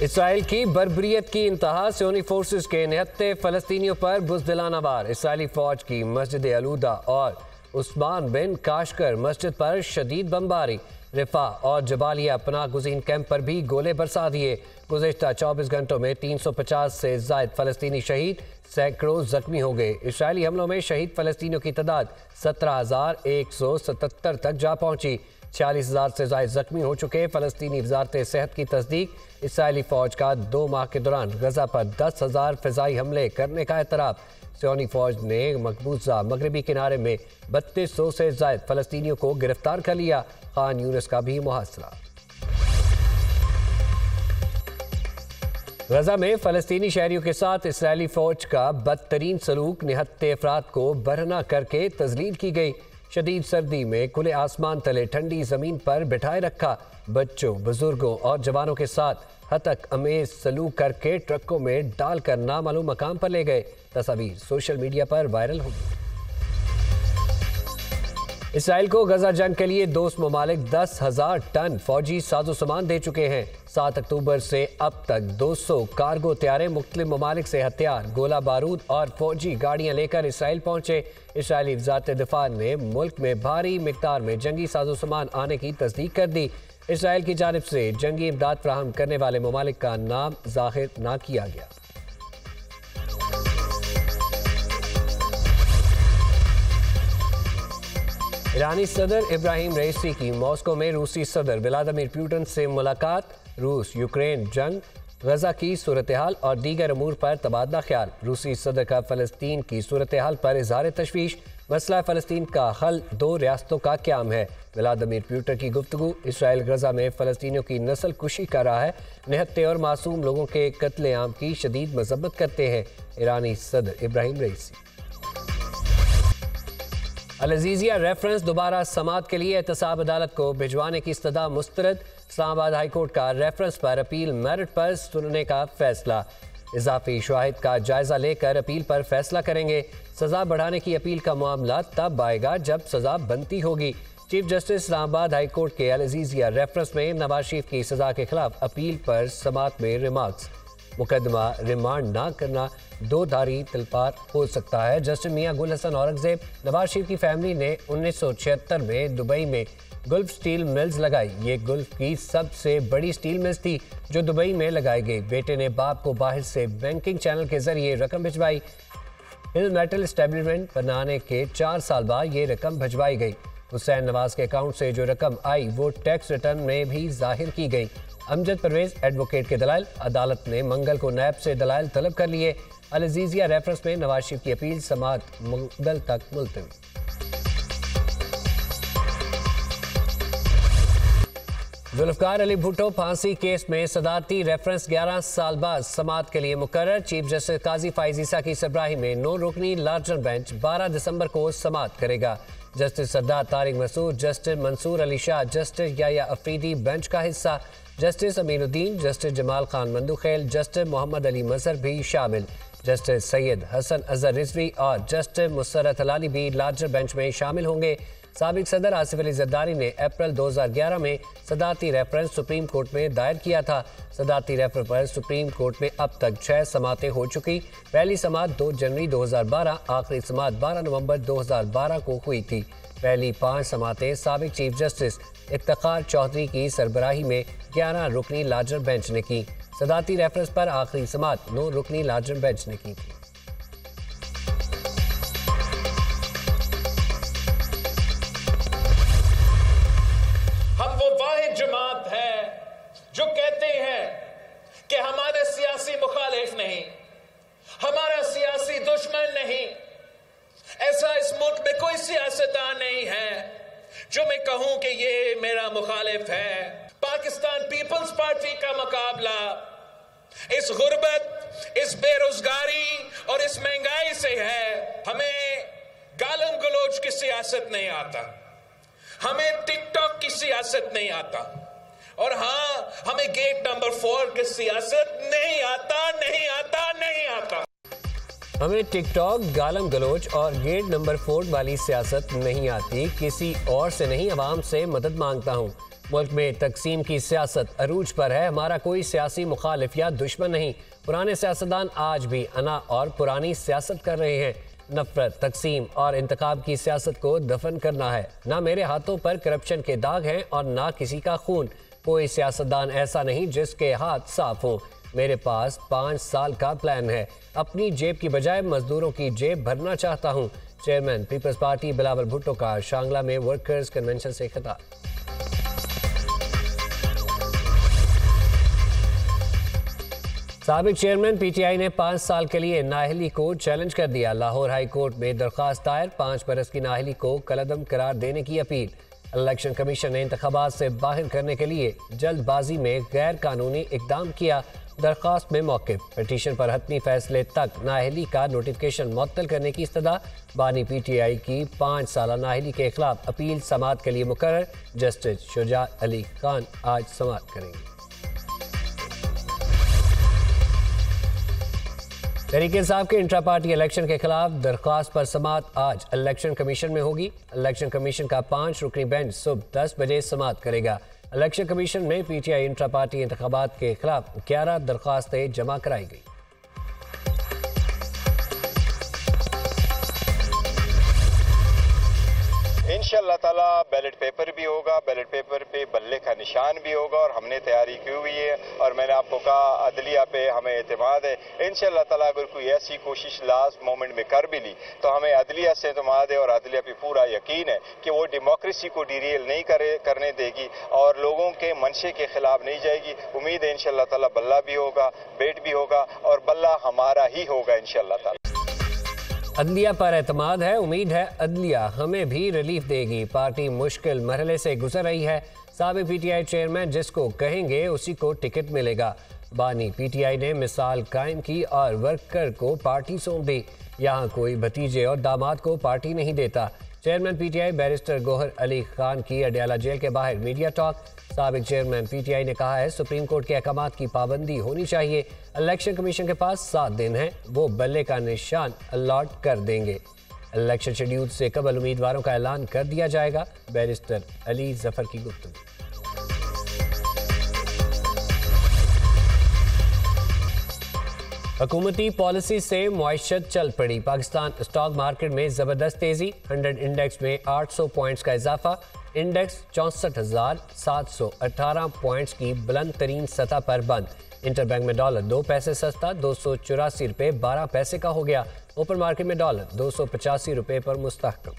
Israel की बर्बरियत की इंतहा सियोनी फोर्सेस के निहत्ते फलस्तीनियों पर बुज़दिलाना वार। इसराइली फौज की मस्जिद अलूदा और उस्मान बिन काशकर मस्जिद पर शदीद बमबारी। रिफा और जबालिया पनाह गुज़ीन कैंप पर भी गोले बरसा दिए। गुज़िश्ता 24 घंटों में 350 से ज़ायद फलस्तीनी शहीद, सैकड़ों जख्मी हो गए। इसराइली हमलों में शहीद फलस्तीनियों की तादाद 17,177 तक जा पहुंची। 46,000 से ज़ायद जख्मी हो चुके। फलस्तीनी वजारत सेहत की तस्दीक। इसराइली फौज का 2 माह के दौरान गजा पर 10,000 फ़िज़ाई हमले करने का एतराफ़। सियोनी फौज ने मकबूजा मगरबी किनारे में 3200 से ज़ायद फलस्तीनियों को गिरफ्तार कर लिया। खान यूनिस का भी मुहासरा। गजा में फलस्तीनी शहरियों के साथ इसराइली फौज का बदतरीन सलूक, निहत्ते अफराद को बरहना करके तजलील की गई। शदीद सर्दी में खुले आसमान तले ठंडी जमीन पर बिठाए रखा। बच्चों, बुजुर्गों और जवानों के साथ हतक अमेज सलूक करके ट्रकों में डालकर नामालूम मकाम पर ले गए। तस्वीर सोशल मीडिया पर वायरल हुई। इसराइल को गजा जंग के लिए दोस्त ममालिक 10,000 टन फौजी साजो सामान दे चुके हैं। 7 अक्टूबर से अब तक 200 कार्गो तैयारे मुख्तलिफ ममालिक से हथियार, गोला बारूद और फौजी गाड़ियां लेकर इसराइल पहुंचे। इसराइली वज़ारत दिफा ने मुल्क में भारी मिकदार में जंगी साजो सामान आने की तस्दीक कर दी। इसराइल की जानिब से जंगी इमदाद फराहम करने वाले ममालिक का नाम जाहिर न किया गया। ईरानी सदर इब्राहिम रईसी की मॉस्को में रूसी सदर व्लादिमीर पुतिन से मुलाकात। रूस यूक्रेन जंग, गजा की सूरत हाल और दीगर अमूर पर तबादला ख्याल। रूसी सदर का फलस्तीन की सूरत हाल पर इजहार तशवीश। मसला फलस्तीन का हल 2 रियासतों का क़याम है। व्लादिमीर पुतिन की गुफ्तगू। इसराइल गजा में फलस्तीनियों की नस्ल कुशी कर रहा है। निहत्ते और मासूम लोगों के कत्लेआम की शदीद मजम्मत करते हैं ईरानी सदर इब्राहिम रईसी। अल अज़ीज़िया रेफरेंस दोबारा समात के लिए एहतसाब अदालत को भिजवाने की इस्तदा मुस्तरद। इस्लामाबाद हाई कोर्ट का रेफरेंस पर अपील मेरिट पर सुनने का फैसला। इजाफी शवाहिद का जायजा लेकर अपील पर फैसला करेंगे। सजा बढ़ाने की अपील का मामला तब आएगा जब सजा बनती होगी। Chief justice Islamabad high court के अल अज़ीज़िया रेफरेंस में नवाज शरीफ की सजा के खिलाफ अपील पर समात में रिमार्क्स। मुकदमा रिमांड ना करना 2 धारी तलवार हो सकता है। जस्टिस मियां गुल हसन औरंगजेब। नवाज शरीफ की फैमिली ने 1976 में दुबई में गुल्फ स्टील मिल्स लगाई। ये गुल्फ की सबसे बड़ी स्टील मिल्स थी जो दुबई में लगाई गई। बेटे ने बाप को बाहर से बैंकिंग चैनल के जरिए रकम भिजवाई। हिल मेटल एस्टेब्लिशमेंट बनाने के 4 साल बाद ये रकम भिजवाई गई। हुसैन नवाज के अकाउंट से जो रकम आई वो टैक्स रिटर्न में भी जाहिर की गई। अमजद परवेज एडवोकेट के दलाइल। अदालत ने मंगल को नैब से दलाइल तलब कर लिए। अल अज़ीज़िया रेफरेंस में नवाज शरीफ की अपील समात मंगल तक मुलतवी। जुल्फ़िकार अली भुट्टो फांसी केस में सदारती रेफरेंस 11 साल बाद समात के लिए मुकर्रर। चीफ जस्टिस काजी फाइज ईसा की सरबराही में 9 रुकनी लार्जर बेंच 12 दिसंबर को समात करेगा। Justice Sardar Tariq Masood, justice Mansoor Ali Shah, justice Yahya Afridi bench का हिस्सा। Justice Aminuddin, justice Jamal Khan Mandokhail, justice Mohammad Ali Mazhar भी शामिल। जस्टिस सैयद हसन अजहर रिजवी और जस्टिस मुसर्रत हलाली भी लार्जर बेंच में शामिल होंगे। साबिक सदर आसिफ अली जरदारी ने अप्रैल 2011 में सदारती रेफरेंस सुप्रीम कोर्ट में दायर किया था। सदारती रेफरेंस पर सुप्रीम कोर्ट में अब तक 6 समातें हो चुकी। पहली समात 2 जनवरी 2012, आखिरी समात 12 नवंबर 2012 को हुई थी। पहली 5 समातें साबिक चीफ जस्टिस इफ्तिखार चौधरी की सरबराही में 11 रुकनी लार्जर बेंच ने की। सदारती रेफरेंस पर आखिरी समात 9 रुकनी लार्जर बेंच ने की थी। हम वो वाहिद जमात है जो कहते हैं कि हमारे सियासी मुखालिफ नहीं, हमारा सियासी दुश्मन नहीं। ऐसा इस मुल्क में कोई सियासतदान नहीं है जो मैं कहूं कि ये मेरा मुखालिफ है। पाकिस्तान पीपल्स पार्टी का मुकाबला इस गुर्बत, इस बेरोजगारी और इस महंगाई से है। हमें गालम गलोच की सियासत नहीं आता, हमें टिकटॉक की सियासत नहीं आता, और हाँ, हमें गेट नंबर 4 की सियासत नहीं आता, नहीं आता, नहीं आता। हमें टिकटॉक, गालम गलोच और गेट नंबर 4 वाली सियासत नहीं आती। किसी और से नहीं, अवाम से मदद मांगता हूँ। मुल्क में तकसीम की सियासत अरूज पर है। हमारा कोई सियासी मुखालिफ या दुश्मन नहीं। पुराने सियासतदान आज भी अना और पुरानी सियासत कर रहे हैं। नफरत, तकसीम और इंतखाब की सियासत को दफन करना है। ना मेरे हाथों पर करप्शन के दाग हैं और ना किसी का खून। कोई सियासतदान ऐसा नहीं जिसके हाथ साफ हों। मेरे पास 5 साल का प्लान है। अपनी जेब की बजाय मजदूरों की जेब भरना चाहता हूँ। Chairman People's Party Bilawal Bhutto का शांगला में वर्कर्स कन्वेंशन से खिताब। साबिक चेयरमैन पीटीआई ने 5 साल के लिए नाअहली को चैलेंज कर दिया। लाहौर हाई कोर्ट में दरख्वास्त दायर। 5 बरस की नाअहली को कलअदम करार देने की अपील। इलेक्शन कमीशन ने इंतखाबात से बाहर करने के लिए जल्दबाजी में गैर कानूनी इकदाम किया। दरख्वास्त में मौक़िफ़, पिटीशन पर हतमी फैसले तक नाअहली का नोटिफिकेशन मुअत्तल करने की इस्तदा। बानी पीटीआई की 5 साला नाअहली के खिलाफ अपील समाअत के लिए मुकर्रर। जस्टिस शुजा अली खान आज समाअत करेंगे। तहरीक-ए-इंसाफ के इंट्रा पार्टी इलेक्शन के खिलाफ दरख्वास्त पर समाअत आज इलेक्शन कमीशन में होगी। इलेक्शन कमीशन का 5 रुकनी बेंच सुबह 10 बजे समाअत करेगा। इलेक्शन कमीशन में पीटीआई इंट्रा पार्टी इंतखाबात के खिलाफ 11 दरख्वास्तें जमा कराई गई। इंशाअल्लाह ताला बैलेट पेपर भी होगा, बैलेट पेपर पे बल्ले का निशान भी होगा और हमने तैयारी की हुई है। और मैंने आपको कहा अदलिया पे हमें एतमाद है। इंशाअल्लाह ताला अगर कोई ऐसी कोशिश लास्ट मोमेंट में कर भी ली तो हमें अदलिया से एतमाद है और अदलिया पे पूरा यकीन है कि वो डेमोक्रेसी को डिरेल नहीं करने देगी और लोगों के मंशे के खिलाफ नहीं जाएगी। उम्मीद है इंशाअल्लाह ताला बल्ला भी होगा, बेट भी होगा और बल्ला हमारा ही होगा इंशाअल्लाह ताला। अदलिया पर एतमाद है। उम्मीद है अदलिया हमें भी रिलीफ देगी। पार्टी मुश्किल मरहले से गुजर रही है। साबिक पीटीआई चेयरमैन जिसको कहेंगे उसी को टिकट मिलेगा। बानी पीटीआई ने मिसाल कायम की और वर्कर को पार्टी सौंप दी। यहाँ कोई भतीजे और दामाद को पार्टी नहीं देता। Chairman PTI barrister Gohar Ali Khan की अडयाला जेल के बाहर मीडिया टॉक। साबिक चेयरमैन पीटीआई ने कहा है सुप्रीम कोर्ट के अहकामात की पाबंदी होनी चाहिए। इलेक्शन कमीशन के पास 7 दिन है, वो बल्ले का निशान अलॉट कर देंगे। इलेक्शन शेड्यूल से कबल उम्मीदवारों का ऐलान कर दिया जाएगा। बैरिस्टर अली जफर की गुफ्तगू। हुकूमती पॉलिसी से मुआशत चल पड़ी। पाकिस्तान स्टॉक मार्केट में जबरदस्त तेजी। 100 इंडेक्स में 800 पॉइंट्स का इजाफा। इंडेक्स 64,718 पॉइंट्स की बुलंद तरीन सतह पर बंद। इंटरबैंक में डॉलर 2 पैसे सस्ता 284 रुपये 12 पैसे का हो गया। ओपन मार्केट में डॉलर 285 रुपये पर मुस्तहकम।